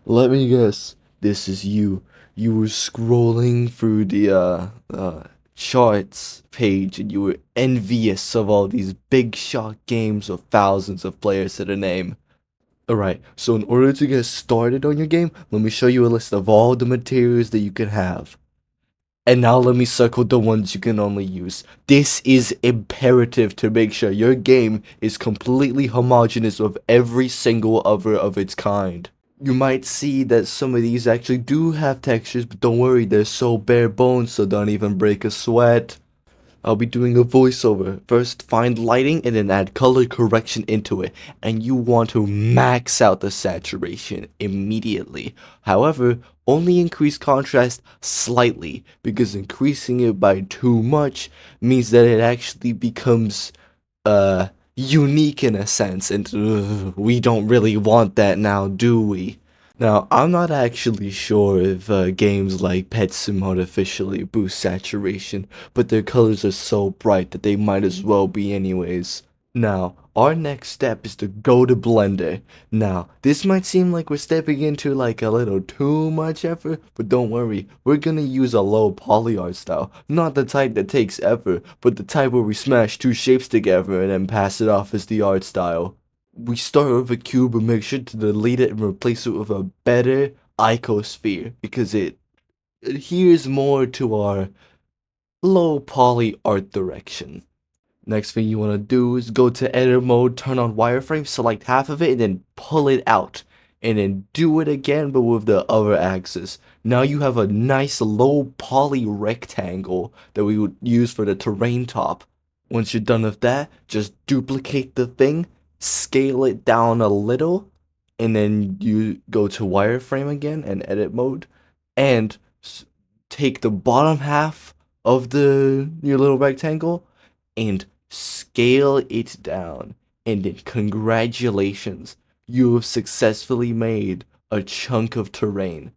Let me guess. This is you. You were scrolling through the charts page and you were envious of all these big shot games with thousands of players to the name. Alright, so in order to get started on your game, let me show you a list of all the materials that you can have. And now let me circle the ones you can only use. This is imperative to make sure your game is completely homogeneous with every single other of its kind. You might see that some of these actually do have textures, but don't worry, they're so bare bones, so don't even break a sweat. I'll be doing a voiceover. First, find lighting and then add color correction into it. And you want to max out the saturation immediately. However, only increase contrast slightly, because increasing it by too much means that it actually becomes unique in a sense, and we don't really want that now, do we? Now, I'm not actually sure if games like Pet Sim artificially boost saturation, but their colors are so bright that they might as well be anyways. Now, our next step is to go to Blender. Now, this might seem like we're stepping into like a little too much effort, but don't worry, we're gonna use a low poly art style. Not the type that takes effort, but the type where we smash two shapes together and then pass it off as the art style. We start with a cube and make sure to delete it and replace it with a better icosphere because it adheres more to our low poly art direction. Next thing you want to do is go to edit mode, turn on wireframe, select half of it, and then pull it out. And then do it again, but with the other axis. Now you have a nice low poly rectangle that we would use for the terrain top. Once you're done with that, just duplicate the thing, scale it down a little, and then you go to wireframe again and edit mode, and take the bottom half of your little rectangle and scale it down, and then congratulations, you have successfully made a chunk of terrain.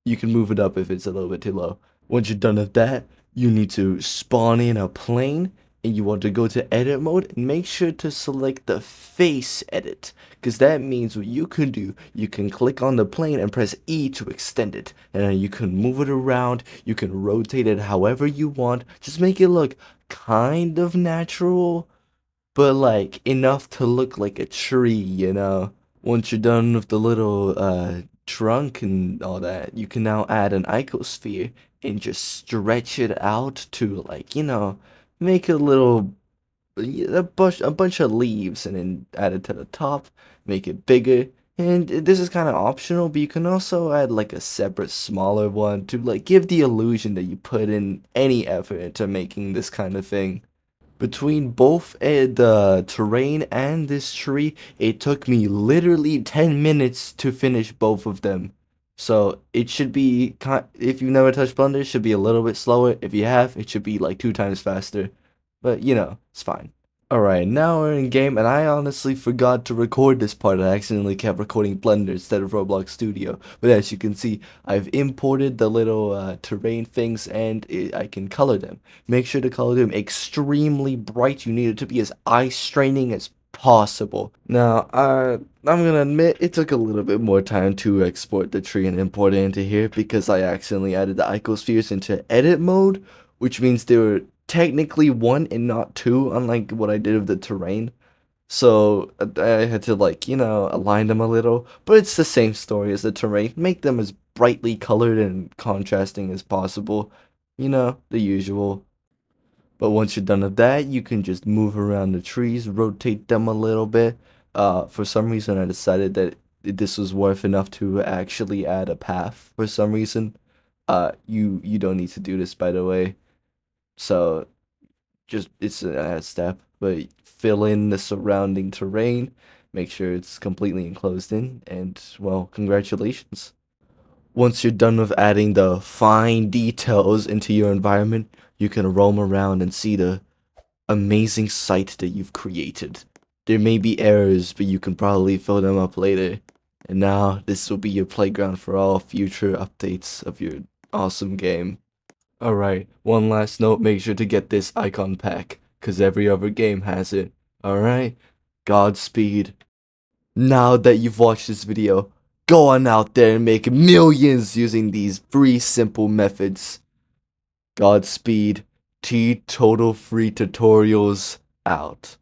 You can move it up if it's a little bit too low. Once you're done with that, you need to spawn in a plane, and you want to go to edit mode and make sure to select the face edit, because that means what you can do, you can click on the plane and press E to extend it, and then you can move it around, you can rotate it however you want, just make it look kind of natural, but like enough to look like a tree, you know. Once you're done with the little trunk and all that, you can now add an icosphere and just stretch it out to, like, you know, make a little a bunch of leaves and then add it to the top, make it bigger. And this is kind of optional, but you can also add like a separate smaller one to like give the illusion that you put in any effort into making this kind of thing. Between both the terrain and this tree, it took me literally 10 minutes to finish both of them. So it should be, if you've never touched Blender, it should be a little bit slower. If you have, it should be like 2 times faster. But you know, it's fine. Alright, now we're in game, and I honestly forgot to record this part. I accidentally kept recording Blender instead of Roblox Studio. But as you can see, I've imported the little terrain things, and I can color them. Make sure to color them extremely bright. You need it to be as eye-straining as possible. Now, I'm gonna admit, it took a little bit more time to export the tree and import it into here because I accidentally added the icospheres into edit mode, which means they were technically one and not two, unlike what I did with the terrain. So I had to, like, you know, align them a little, but it's the same story as the terrain. Make them as brightly colored and contrasting as possible. You know, the usual. But once you're done with that, you can just move around the trees, rotate them a little bit. For some reason, I decided that this was worth enough to actually add a path for some reason. You don't need to do this, by the way. So just it's a step, but fill in the surrounding terrain, make sure it's completely enclosed in, and well, congratulations. Once you're done with adding the fine details into your environment, you can roam around and see the amazing sight that you've created. There may be errors, but you can probably fill them up later. And now, this will be your playground for all future updates of your awesome game. Alright, one last note, make sure to get this icon pack, cause every other game has it. Alright? Godspeed. Now that you've watched this video, Go on out there and make millions using these free simple methods. Godspeed, Teetotal Free Tutorials out.